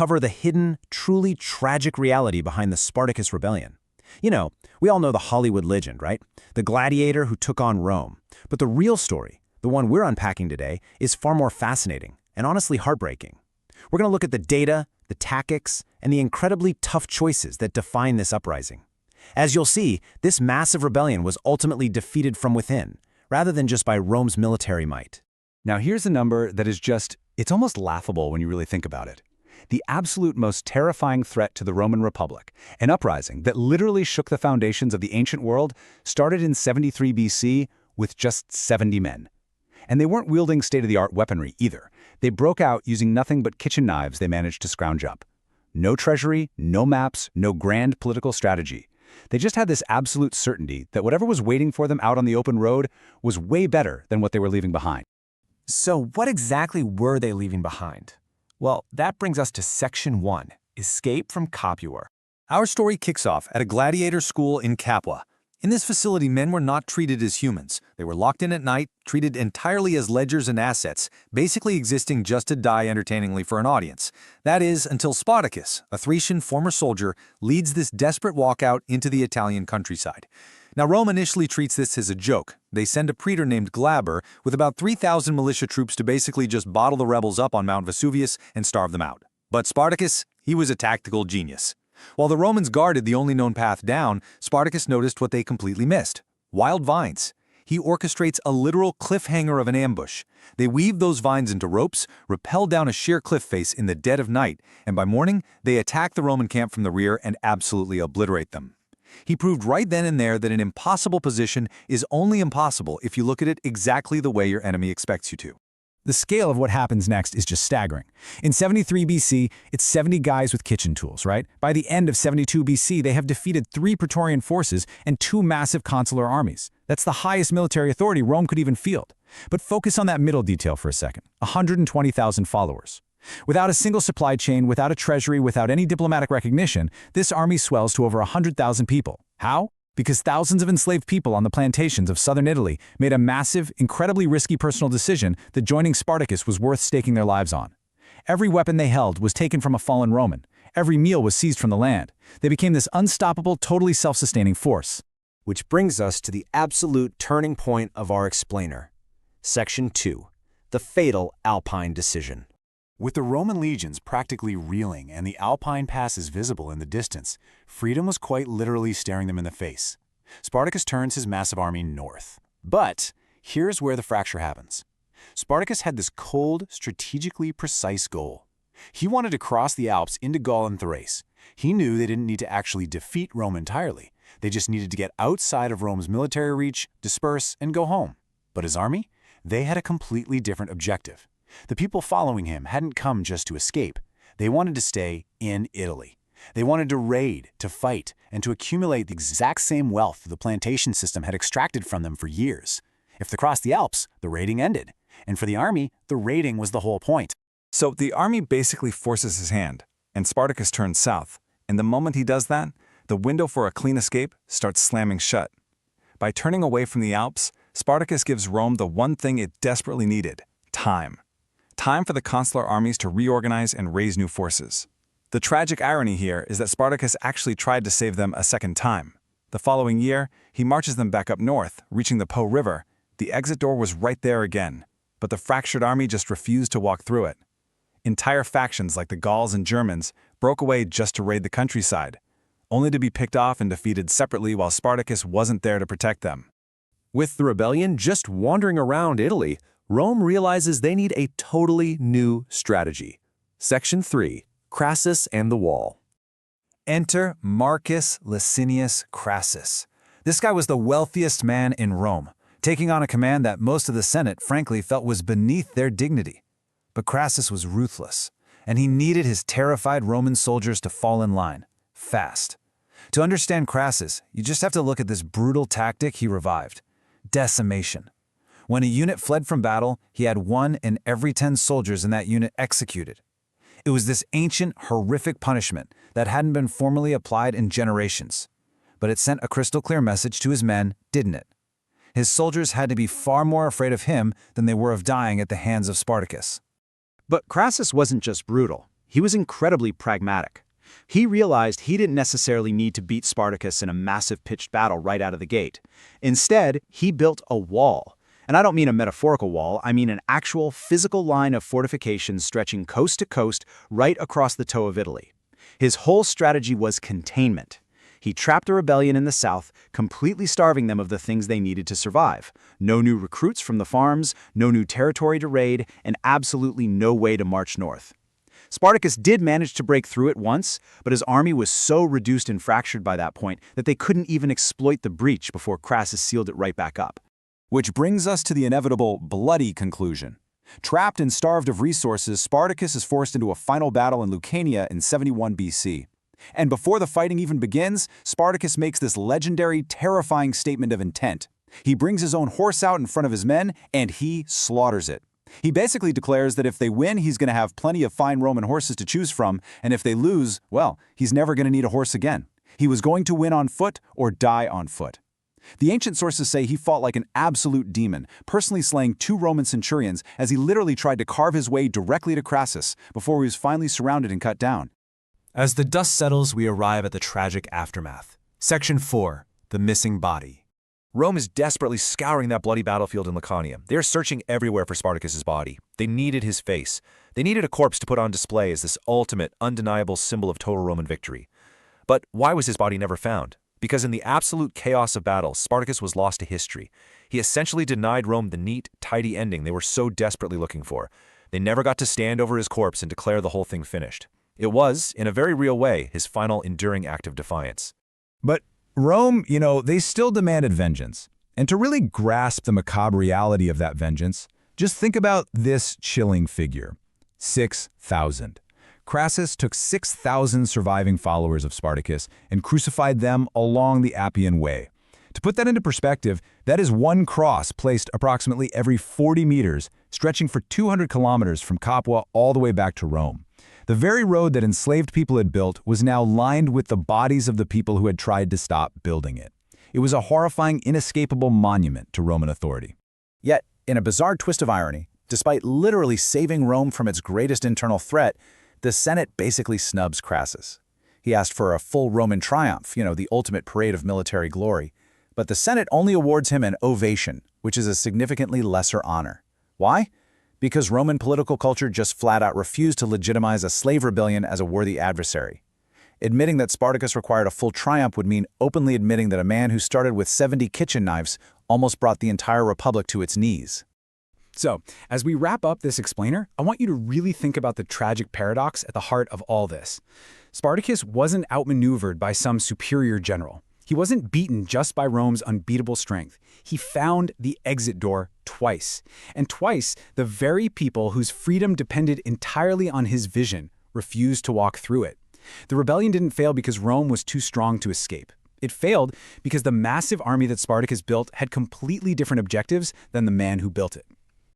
uncover the hidden, truly tragic reality behind the Spartacus rebellion. You know, we all know the Hollywood legend, right? The gladiator who took on Rome. But the real story, the one we're unpacking today, is far more fascinating and honestly heartbreaking. We're going to look at the data, the tactics, and the incredibly tough choices that define this uprising. As you'll see, this massive rebellion was ultimately defeated from within, rather than just by Rome's military might. Now here's a number that is it's almost laughable when you really think about it. The absolute most terrifying threat to the Roman Republic, an uprising that literally shook the foundations of the ancient world, started in 73 BC with just 70 men. And they weren't wielding state-of-the-art weaponry either. They broke out using nothing but kitchen knives they managed to scrounge up. No treasury, no maps, no grand political strategy. They just had this absolute certainty that whatever was waiting for them out on the open road was way better than what they were leaving behind. So what exactly were they leaving behind? Well, that brings us to Section 1, Escape from Capua. Our story kicks off at a gladiator school in Capua. In this facility, men were not treated as humans. They were locked in at night, treated entirely as ledgers and assets, basically existing just to die entertainingly for an audience. That is, until Spartacus, a Thracian former soldier, leads this desperate walkout into the Italian countryside. Now, Rome initially treats this as a joke. They send a praetor named Glaber with about 3,000 militia troops to basically just bottle the rebels up on Mount Vesuvius and starve them out. But Spartacus, he was a tactical genius. While the Romans guarded the only known path down, Spartacus noticed what they completely missed: wild vines. He orchestrates a literal cliffhanger of an ambush. They weave those vines into ropes, rappel down a sheer cliff face in the dead of night, and by morning, they attack the Roman camp from the rear and absolutely obliterate them. He proved right then and there that an impossible position is only impossible if you look at it exactly the way your enemy expects you to. The scale of what happens next is just staggering. In 73 BC, it's 70 guys with kitchen tools, right? By the end of 72 BC, they have defeated 3 Praetorian forces and 2 massive consular armies. That's the highest military authority Rome could even field. But focus on that middle detail for a second: 120,000 followers. Without a single supply chain, without a treasury, without any diplomatic recognition, this army swells to over 100,000 people. How? Because thousands of enslaved people on the plantations of southern Italy made a massive, incredibly risky personal decision that joining Spartacus was worth staking their lives on. Every weapon they held was taken from a fallen Roman. Every meal was seized from the land. They became this unstoppable, totally self-sustaining force. Which brings us to the absolute turning point of our explainer. Section 2. The fatal Alpine decision. With the Roman legions practically reeling and the Alpine passes visible in the distance, freedom was quite literally staring them in the face. Spartacus turns his massive army north. But here's where the fracture happens. Spartacus had this cold, strategically precise goal. He wanted to cross the Alps into Gaul and Thrace. He knew they didn't need to actually defeat Rome entirely. They just needed to get outside of Rome's military reach, disperse, and go home. But his army? They had a completely different objective. The people following him hadn't come just to escape. They wanted to stay in Italy. They wanted to raid, to fight, and to accumulate the exact same wealth the plantation system had extracted from them for years. If they crossed the Alps, the raiding ended. And for the army, the raiding was the whole point. So the army basically forces his hand, and Spartacus turns south. And the moment he does that, the window for a clean escape starts slamming shut. By turning away from the Alps, Spartacus gives Rome the one thing it desperately needed: time. Time for the consular armies to reorganize and raise new forces. The tragic irony here is that Spartacus actually tried to save them a second time. The following year, he marches them back up north, reaching the Po River. The exit door was right there again, but the fractured army just refused to walk through it. Entire factions like the Gauls and Germans broke away just to raid the countryside, only to be picked off and defeated separately while Spartacus wasn't there to protect them. With the rebellion just wandering around Italy, Rome realizes they need a totally new strategy. Section 3. Crassus and the Wall. Enter Marcus Licinius Crassus. This guy was the wealthiest man in Rome, taking on a command that most of the Senate frankly felt was beneath their dignity. But Crassus was ruthless, and he needed his terrified Roman soldiers to fall in line, fast. To understand Crassus, you just have to look at this brutal tactic he revived: decimation. When a unit fled from battle, he had 1 in every 10 soldiers in that unit executed. It was this ancient, horrific punishment that hadn't been formally applied in generations. But it sent a crystal-clear message to his men, didn't it? His soldiers had to be far more afraid of him than they were of dying at the hands of Spartacus. But Crassus wasn't just brutal. he was incredibly pragmatic. He realized he didn't necessarily need to beat Spartacus in a massive pitched battle right out of the gate. Instead, he built a wall. And I don't mean a metaphorical wall, I mean an actual physical line of fortifications stretching coast to coast right across the toe of Italy. His whole strategy was containment. He trapped a rebellion in the south, completely starving them of the things they needed to survive. No new recruits from the farms, no new territory to raid, and absolutely no way to march north. Spartacus did manage to break through it once, but his army was so reduced and fractured by that point that they couldn't even exploit the breach before Crassus sealed it right back up. Which brings us to the inevitable bloody conclusion. Trapped and starved of resources, Spartacus is forced into a final battle in Lucania in 71 BC. And before the fighting even begins, Spartacus makes this legendary, terrifying statement of intent. He brings his own horse out in front of his men, and he slaughters it. He basically declares that if they win, he's going to have plenty of fine Roman horses to choose from, and if they lose, well, he's never going to need a horse again. He was going to win on foot or die on foot. The ancient sources say he fought like an absolute demon, personally slaying 2 Roman centurions as he literally tried to carve his way directly to Crassus before he was finally surrounded and cut down. As the dust settles, we arrive at the tragic aftermath. Section 4. The missing body. Rome is desperately scouring that bloody battlefield in Lucania. They are searching everywhere for Spartacus's body. They needed his face. They needed a corpse to put on display as this ultimate, undeniable symbol of total Roman victory. But why was his body never found? Because in the absolute chaos of battle, Spartacus was lost to history. He essentially denied Rome the neat, tidy ending they were so desperately looking for. They never got to stand over his corpse and declare the whole thing finished. It was, in a very real way, his final enduring act of defiance. But Rome, they still demanded vengeance. And to really grasp the macabre reality of that vengeance, just think about this chilling figure: 6,000. Crassus took 6,000 surviving followers of Spartacus and crucified them along the Appian Way. To put that into perspective, that is one cross placed approximately every 40 meters, stretching for 200 kilometers from Capua all the way back to Rome. The very road that enslaved people had built was now lined with the bodies of the people who had tried to stop building it. It was a horrifying, inescapable monument to Roman authority. Yet, in a bizarre twist of irony, despite literally saving Rome from its greatest internal threat, the Senate basically snubs Crassus. He asked for a full Roman triumph, the ultimate parade of military glory. But the Senate only awards him an ovation, which is a significantly lesser honor. Why? Because Roman political culture just flat out refused to legitimize a slave rebellion as a worthy adversary. Admitting that Spartacus required a full triumph would mean openly admitting that a man who started with 70 kitchen knives almost brought the entire republic to its knees. So, as we wrap up this explainer, I want you to really think about the tragic paradox at the heart of all this. Spartacus wasn't outmaneuvered by some superior general. He wasn't beaten just by Rome's unbeatable strength. He found the exit door twice. And twice, the very people whose freedom depended entirely on his vision refused to walk through it. The rebellion didn't fail because Rome was too strong to escape. It failed because the massive army that Spartacus built had completely different objectives than the man who built it.